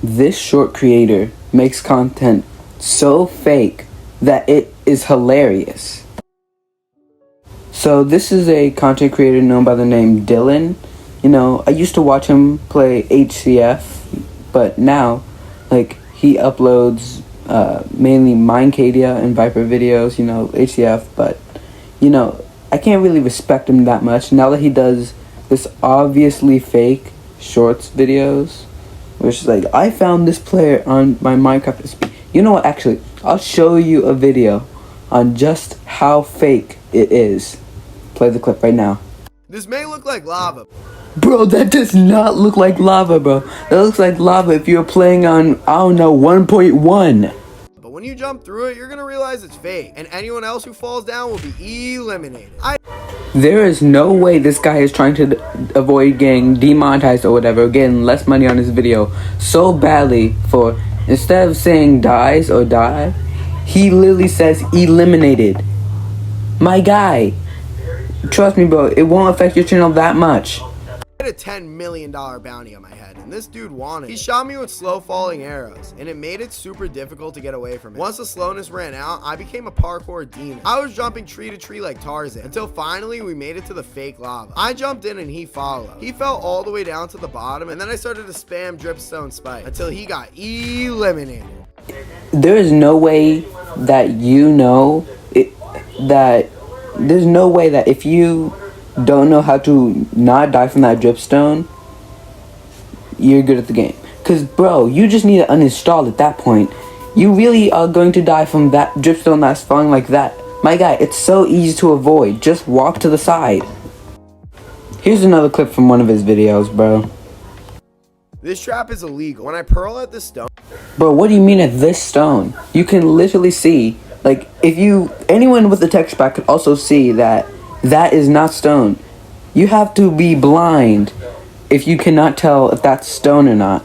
This short creator makes content so fake that it is hilarious. So this is a content creator known by the name Dylan. You know, I used to watch him play HCF, but now, he uploads mainly Minecadia and Viper videos, HCF, but, I can't really respect him that much now that he does this obviously fake shorts videos, which is I found this player on my Minecraft SP. You know what, actually, I'll show you a video on just how fake it is. Play the clip right now. This may look like lava. Bro, that does not look like lava, bro. That looks like lava if you're playing on, 1.1. But when you jump through it, you're gonna realize it's fake, and anyone else who falls down will be eliminated. There is no way this guy is trying to avoid getting demonetized or whatever, getting less money on his video so badly for, instead of saying dies or die, he literally says eliminated. My guy, trust me, bro, it won't affect your channel that much. I had a $10 million bounty on my head, and this dude wanted it. He shot me with slow falling arrows, and it made it super difficult to get away from it. Once the slowness ran out, I became a parkour demon. I was jumping tree to tree like Tarzan, until finally we made it to the fake lava. I jumped in and he followed. He fell all the way down to the bottom, and then I started to spam dripstone spike until he got eliminated. There is no way that there's no way that if you don't know how to not die from that dripstone, you're good at the game. Cause bro, you just need to uninstall at that point. You really are going to die from that dripstone that's falling like that. My guy, it's so easy to avoid. Just walk to the side. Here's another clip from one of his videos, bro. This trap is illegal. When I pearl at this stone... Bro, what do you mean at this stone? You can literally see, anyone with the texture pack could also see that is not stone. You have to be blind if you cannot tell if that's stone or not.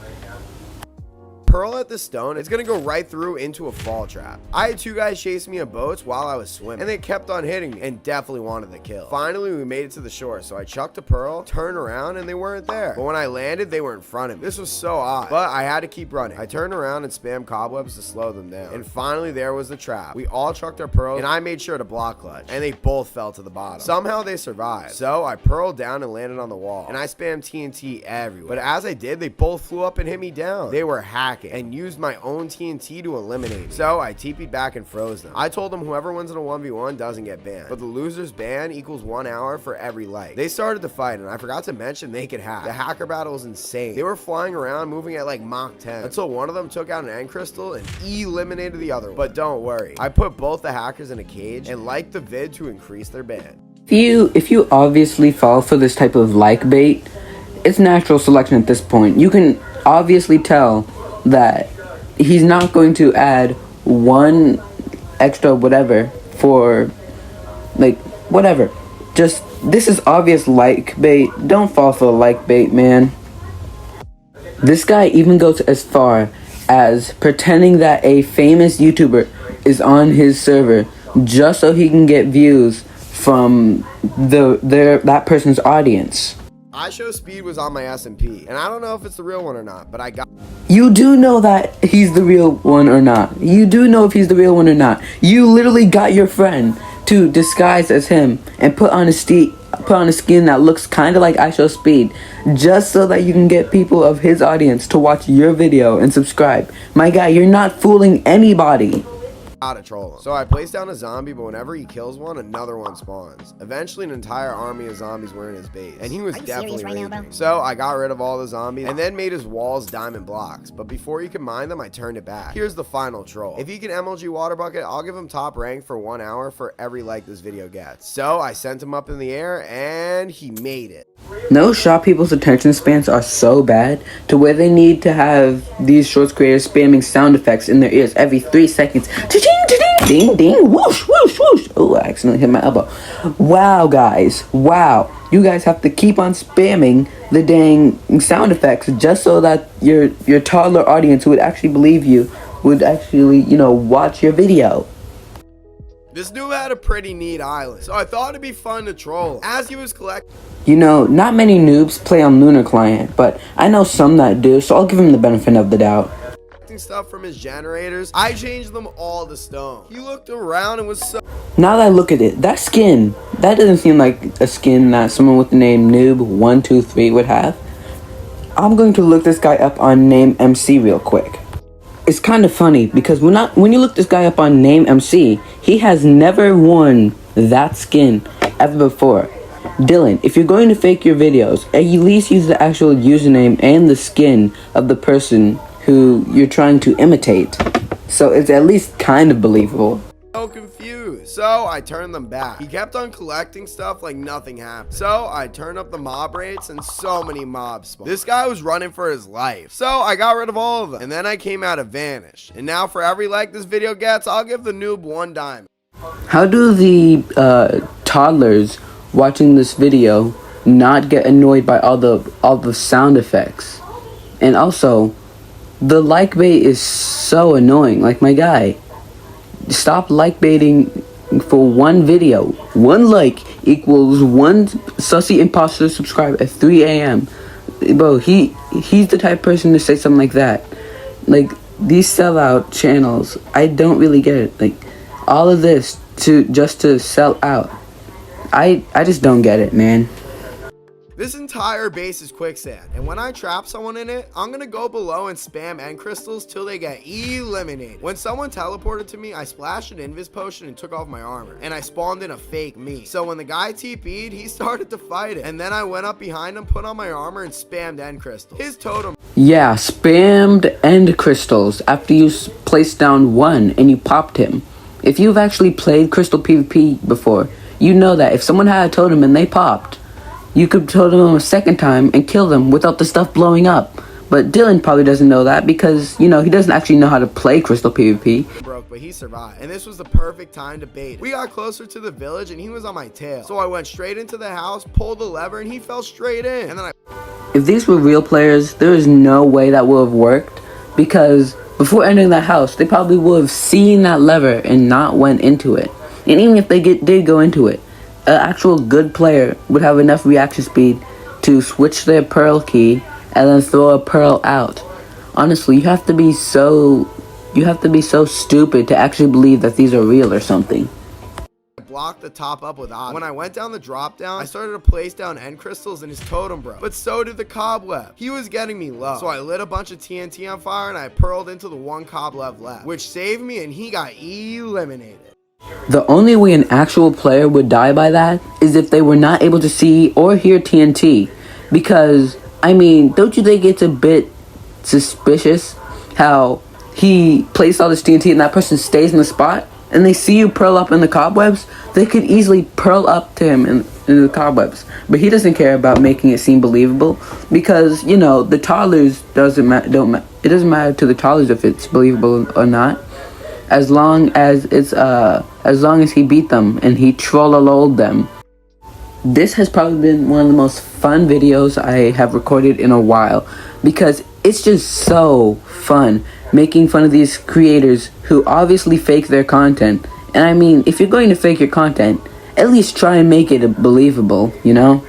Pearl at the stone, it's gonna go right through into a fall trap. I had two guys chasing me in boats while I was swimming, and they kept on hitting me and definitely wanted the kill. Finally, we made it to the shore, so I chucked a pearl, turned around, and they weren't there. But when I landed, they were in front of me. This was so odd, but I had to keep running. I turned around and spammed cobwebs to slow them down. And finally, there was the trap. We all chucked our pearls, and I made sure to block clutch, and they both fell to the bottom. Somehow they survived. So I pearled down and landed on the wall, and I spammed TNT everywhere. But as I did, they both flew up and hit me down. They were hacking and used my own TNT to eliminate me. So I TP'd back and froze them. I told them whoever wins in a 1v1 doesn't get banned, but the loser's ban equals 1 hour for every like. They started to fight, and I forgot to mention they could hack. The hacker battle was insane. They were flying around, moving at Mach 10, until one of them took out an end crystal and eliminated the other one. But don't worry, I put both the hackers in a cage and liked the vid to increase their ban. If you obviously fall for this type of like bait, it's natural selection at this point. You can obviously tell that he's not going to add one extra whatever for whatever. Just, this is obvious like bait. Don't fall for like bait, man. This guy even goes as far as pretending that a famous YouTuber is on his server just so he can get views from that person's audience. IShowSpeed was on my SMP, and I don't know if it's the real one or not, but I got... You do know that he's the real one or not. You do know if he's the real one or not. You literally got your friend to disguise as him and put on a skin that looks kind of like IShowSpeed, just so that you can get people of his audience to watch your video and subscribe. My guy, you're not fooling anybody. Gotta troll him. So I placed down a zombie, but whenever he kills one, another one spawns. Eventually, an entire army of zombies were in his base, and he was definitely raging. So I got rid of all the zombies, and then made his walls diamond blocks. But before he could mine them, I turned it back. Here's the final troll. If he can MLG water bucket, I'll give him top rank for 1 hour for every like this video gets. So I sent him up in the air, and he made it. No shop people's attention spans are so bad to where they need to have these shorts creators spamming sound effects in their ears every 3 seconds. Ding, ding, whoosh, whoosh, whoosh. Oh, I accidentally hit my elbow. Wow, guys. Wow. You guys have to keep on spamming the dang sound effects just so that your toddler audience who would actually believe you would actually, watch your video. This noob had a pretty neat island, so I thought it'd be fun to troll him. As he was collecting You know, not many noobs play on Lunar Client, but I know some that do, so I'll give him the benefit of the doubt. stuff from his generators, I changed them all to stone. He looked around and was so... Now that I look at it, that skin, that doesn't seem like a skin that someone with the name Noob123 would have. I'm going to look this guy up on NameMC real quick. It's kind of funny because when you look this guy up on NameMC, he has never worn that skin ever before. Dylan, if you're going to fake your videos, at least use the actual username and the skin of the person who you're trying to imitate. So it's at least kind of believable. So confused. So I turned them back. He kept on collecting stuff like nothing happened. So I turned up the mob rates and so many mobs spawned. This guy was running for his life. So I got rid of all of them. And then I came out of Vanish. And now for every like this video gets, I'll give the noob 1 diamond. How do the toddlers watching this video not get annoyed by all the sound effects? And also, the like bait is so annoying. Like, my guy, stop like baiting for one video. 1 like equals 1 sussy imposter subscribe at 3 a.m. Bro, he's the type of person to say something like that. Like, these sellout channels, I don't really get it. Like, all of this just to sell out. I just don't get it, man. This entire base is quicksand, and when I trap someone in it, I'm gonna go below and spam end crystals till they get eliminated. When someone teleported to me, I splashed an invis potion and took off my armor, and I spawned in a fake me. So when the guy TP'd, he started to fight it, and then I went up behind him, put on my armor, and spammed end crystals. His totem... Yeah, spammed end crystals after you placed down 1 and you popped him. If you've actually played Crystal PvP before, you know that if someone had a totem and they popped, you could totem them a second time and kill them without the stuff blowing up. But Dylan probably doesn't know that because, you know, he doesn't actually know how to play Crystal PvP. Broke, but he survived. And this was the perfect time to bait. We got closer to the village and he was on my tail. So I went straight into the house, pulled the lever, and he fell straight in. And then If these were real players, there is no way that would have worked because before entering that house, they probably would have seen that lever and not went into it. And even if they did go into it, an actual good player would have enough reaction speed to switch their pearl key and then throw a pearl out. Honestly, you have to be so stupid to actually believe that these are real or something. I blocked the top up with odds. When I went down the drop down, I started to place down end crystals and his totem broke. But so did the cobweb. He was getting me low. So I lit a bunch of TNT on fire and I pearled into the 1 cobweb left, which saved me and he got eliminated. The only way an actual player would die by that is if they were not able to see or hear TNT. Because, I mean, don't you think it's a bit suspicious how he placed all this TNT and that person stays in the spot and they see you pearl up in the cobwebs? They could easily pearl up to him in the cobwebs. But he doesn't care about making it seem believable because, you know, the toddlers it doesn't matter to the toddlers if it's believable or not. As long as he beat them and he trollololed them. This has probably been one of the most fun videos I have recorded in a while because it's just so fun making fun of these creators who obviously fake their content. And I mean, if you're going to fake your content, at least try and make it believable, you know?